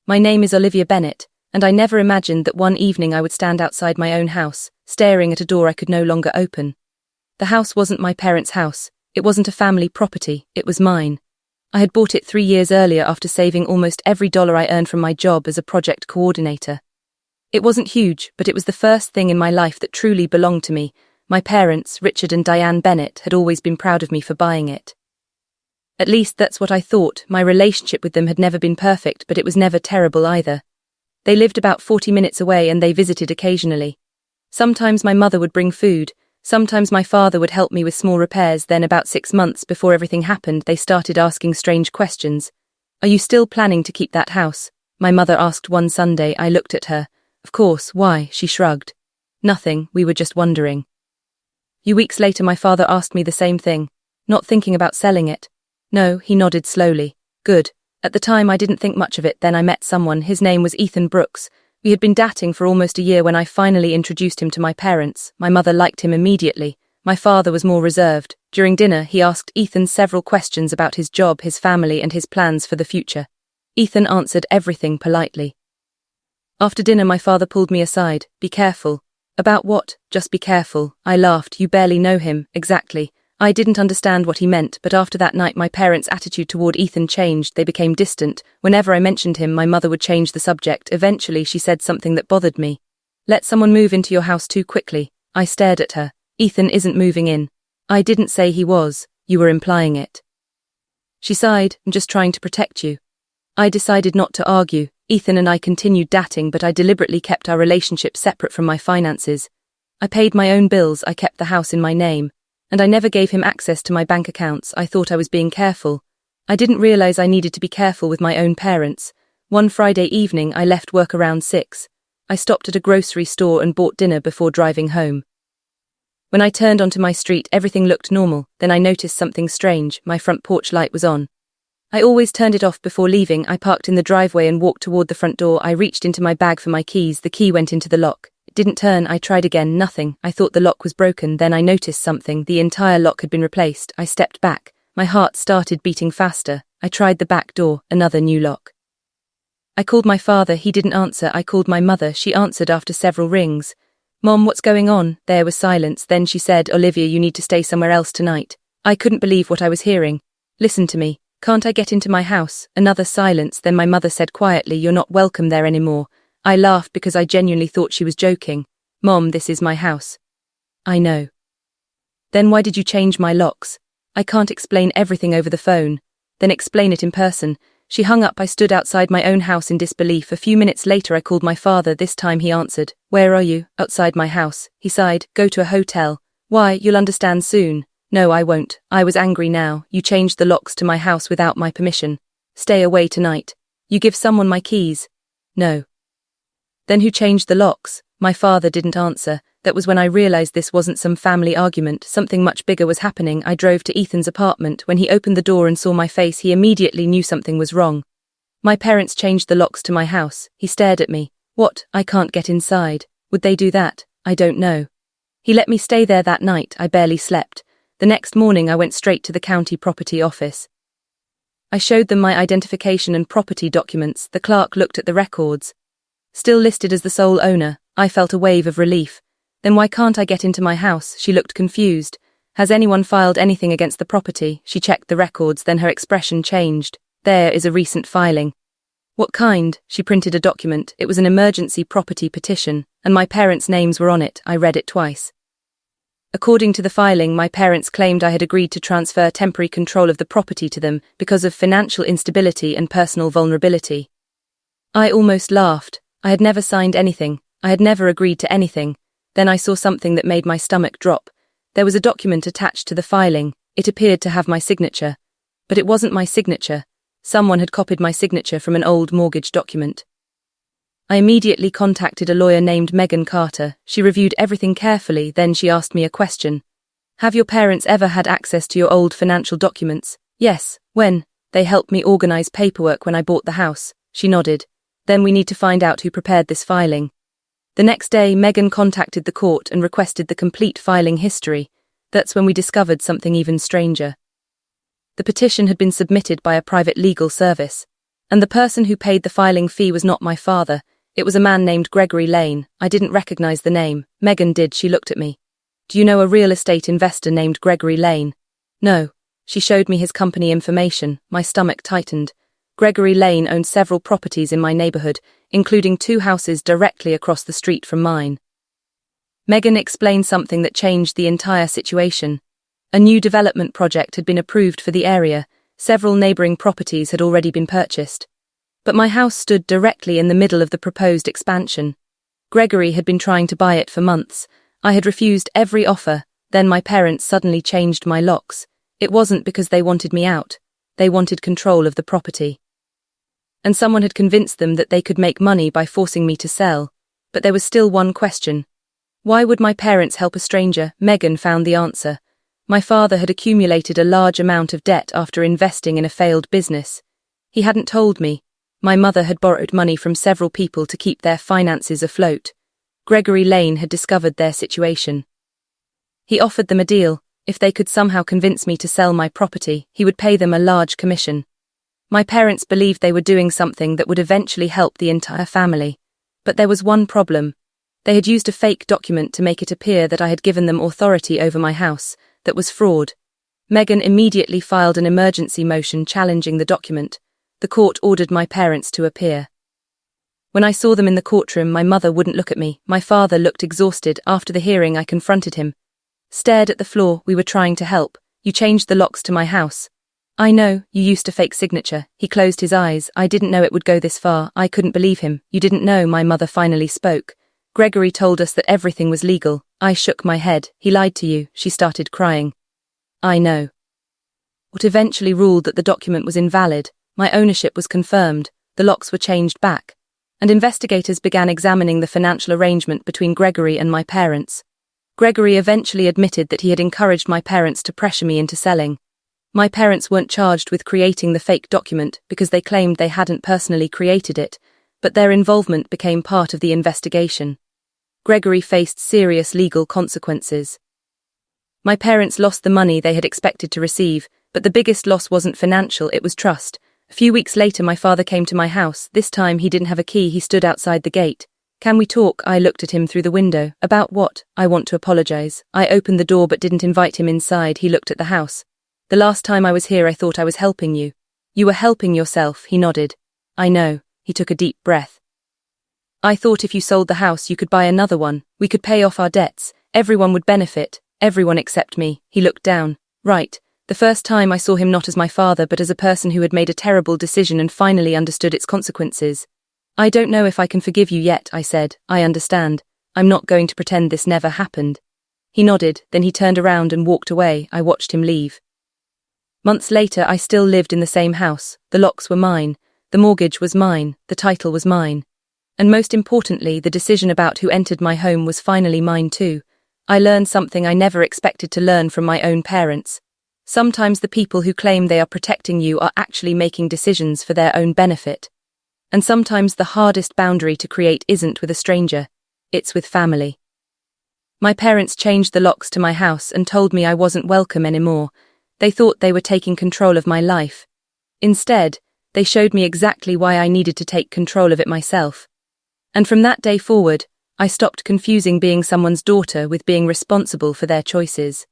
My name is Olivia Bennett, and I never imagined that one evening I would stand outside my own house, staring at a door I could no longer open. The house wasn't my parents' house, it wasn't a family property, it was mine. I had bought it 3 years earlier after saving almost every dollar I earned from my job as a project coordinator. It wasn't huge, but it was the first thing in my life that truly belonged to me. My parents, Richard and Diane Bennett, had always been proud of me for buying it. At least that's what I thought. My relationship with them had never been perfect, but it was never terrible either. They lived about 40 minutes away and they visited occasionally. Sometimes my mother would bring food, sometimes my father would help me with small repairs. Then about 6 months before everything happened, they started asking strange questions. "Are you still planning to keep that house?" my mother asked one Sunday. I looked at her. "Of course, why?" she shrugged. "Nothing, we were just wondering." A few weeks later my father asked me the same thing. "Not thinking about selling it?" "No," he nodded slowly. "Good." At the time I didn't think much of it. Then I met someone. His name was Ethan Brooks. We had been dating for almost a year when I finally introduced him to my parents. My mother liked him immediately. My father was more reserved. During dinner he asked Ethan several questions about his job, his family and his plans for the future. Ethan answered everything politely. After dinner my father pulled me aside. "Be careful." "About what?" "Just be careful." I laughed. "You barely know him." "Exactly." I didn't understand what he meant, but after that night my parents' attitude toward Ethan changed. They became distant. Whenever I mentioned him, my mother would change the subject. Eventually she said something that bothered me. "Let someone move into your house too quickly." I stared at her. "Ethan isn't moving in." "I didn't say he was. You were implying it." She sighed. "I'm just trying to protect you." I decided not to argue. Ethan and I continued dating, but I deliberately kept our relationship separate from my finances. I paid my own bills, I kept the house in my name, and I never gave him access to my bank accounts. I thought I was being careful. I didn't realize I needed to be careful with my own parents. One Friday evening I left work around 6. I stopped at a grocery store and bought dinner before driving home. When I turned onto my street, everything looked normal. Then I noticed something strange. My front porch light was on. I always turned it off before leaving. I parked in the driveway and walked toward the front door. I reached into my bag for my keys. The key went into the lock. It didn't turn. I tried again. Nothing. I thought the lock was broken. Then I noticed something. The entire lock had been replaced. I stepped back. My heart started beating faster. I tried the back door. Another new lock. I called my father. He didn't answer. I called my mother. She answered after several rings. "Mom, what's going on?" There was silence. Then she said, "Olivia, you need to stay somewhere else tonight." I couldn't believe what I was hearing. "Listen to me. Can't I get into my house?" Another silence. Then my mother said quietly, "You're not welcome there anymore." I laughed because I genuinely thought she was joking. "Mom, this is my house." "I know." "Then why did you change my locks?" "I can't explain everything over the phone." "Then explain it in person." She hung up. I stood outside my own house in disbelief. A few minutes later I called my father. This time he answered. "Where are you?" "Outside my house." He sighed. "Go to a hotel." "Why? You'll understand soon." "No, I won't." I was angry now. "You changed the locks to my house without my permission. Stay away tonight." "You give someone my keys." "No." "Then who changed the locks?" My father didn't answer. That was when I realized this wasn't some family argument. Something much bigger was happening. I drove to Ethan's apartment. When he opened the door and saw my face, he immediately knew something was wrong. "My parents changed the locks to my house." He stared at me. "What? I can't get inside." "Would they do that?" "I don't know." He let me stay there that night. I barely slept. The next morning I went straight to the county property office. I showed them my identification and property documents. The clerk looked at the records. Still listed as the sole owner. I felt a wave of relief. "Then why can't I get into my house?" She looked confused. "Has anyone filed anything against the property?" She checked the records, then her expression changed. "There is a recent filing." "What kind?" She printed a document. It was an emergency property petition, and my parents' names were on it. I read it twice. According to the filing, my parents claimed I had agreed to transfer temporary control of the property to them because of financial instability and personal vulnerability. I almost laughed. I had never signed anything. I had never agreed to anything. Then I saw something that made my stomach drop. There was a document attached to the filing. It appeared to have my signature. But it wasn't my signature. Someone had copied my signature from an old mortgage document. I immediately contacted a lawyer named Megan Carter. She reviewed everything carefully, then she asked me a question. "Have your parents ever had access to your old financial documents?" "Yes." "When?" "They helped me organize paperwork when I bought the house." She nodded. "Then we need to find out who prepared this filing." The next day, Megan contacted the court and requested the complete filing history. That's when we discovered something even stranger. The petition had been submitted by a private legal service. And the person who paid the filing fee was not my father. It was a man named Gregory Lane. I didn't recognize the name. Megan did. She looked at me. Do you know a real estate investor named Gregory Lane? No. She showed me his company information. My stomach tightened. Gregory Lane owned several properties in my neighborhood, including 2 houses directly across the street from mine. Megan explained something that changed the entire situation. A new development project had been approved for the area. Several neighboring properties had already been purchased. But my house stood directly in the middle of the proposed expansion. Gregory had been trying to buy it for months. I had refused every offer. Then my parents suddenly changed my locks. It wasn't because they wanted me out. They wanted control of the property. And someone had convinced them that they could make money by forcing me to sell. But there was still one question. Why would my parents help a stranger? Megan found the answer. My father had accumulated a large amount of debt after investing in a failed business. He hadn't told me. My mother had borrowed money from several people to keep their finances afloat. Gregory Lane had discovered their situation. He offered them a deal. If they could somehow convince me to sell my property, he would pay them a large commission. My parents believed they were doing something that would eventually help the entire family. But there was one problem. They had used a fake document to make it appear that I had given them authority over my house. That was fraud. Megan immediately filed an emergency motion challenging the document. The court ordered my parents to appear. When I saw them in the courtroom, my mother wouldn't look at me. My father looked exhausted. After the hearing, I confronted him. Stared at the floor. We were trying to help. You changed the locks to my house. I know, you used a fake signature. He closed his eyes. I didn't know it would go this far. I couldn't believe him. You didn't know. My mother finally spoke. Gregory told us that everything was legal. I shook my head. He lied to you. She started crying. I know. What eventually ruled that the document was invalid. My ownership was confirmed. The locks were changed back. And investigators began examining the financial arrangement between Gregory and my parents. Gregory eventually admitted that he had encouraged my parents to pressure me into selling. My parents weren't charged with creating the fake document because they claimed they hadn't personally created it, but their involvement became part of the investigation. Gregory faced serious legal consequences. My parents lost the money they had expected to receive, but the biggest loss wasn't financial, it was trust. A few weeks later, my father came to my house. This time he didn't have a key. He stood outside the gate. Can we talk? I looked at him through the window. About what? I want to apologize. I opened the door but didn't invite him inside. He looked at the house. The last time I was here I thought I was helping you. You were helping yourself, he nodded. I know. He took a deep breath. I thought if you sold the house you could buy another one. We could pay off our debts. Everyone would benefit. Everyone except me. He looked down. Right. The first time I saw him not as my father but as a person who had made a terrible decision and finally understood its consequences. I don't know if I can forgive you yet, I said. I understand. I'm not going to pretend this never happened. He nodded, then he turned around and walked away. I watched him leave. Months later I still lived in the same house. The locks were mine. The mortgage was mine. The title was mine. And most importantly, the decision about who entered my home was finally mine too. I learned something I never expected to learn from my own parents. Sometimes the people who claim they are protecting you are actually making decisions for their own benefit. And sometimes the hardest boundary to create isn't with a stranger, it's with family. My parents changed the locks to my house and told me I wasn't welcome anymore. They thought they were taking control of my life. Instead, they showed me exactly why I needed to take control of it myself. And from that day forward, I stopped confusing being someone's daughter with being responsible for their choices.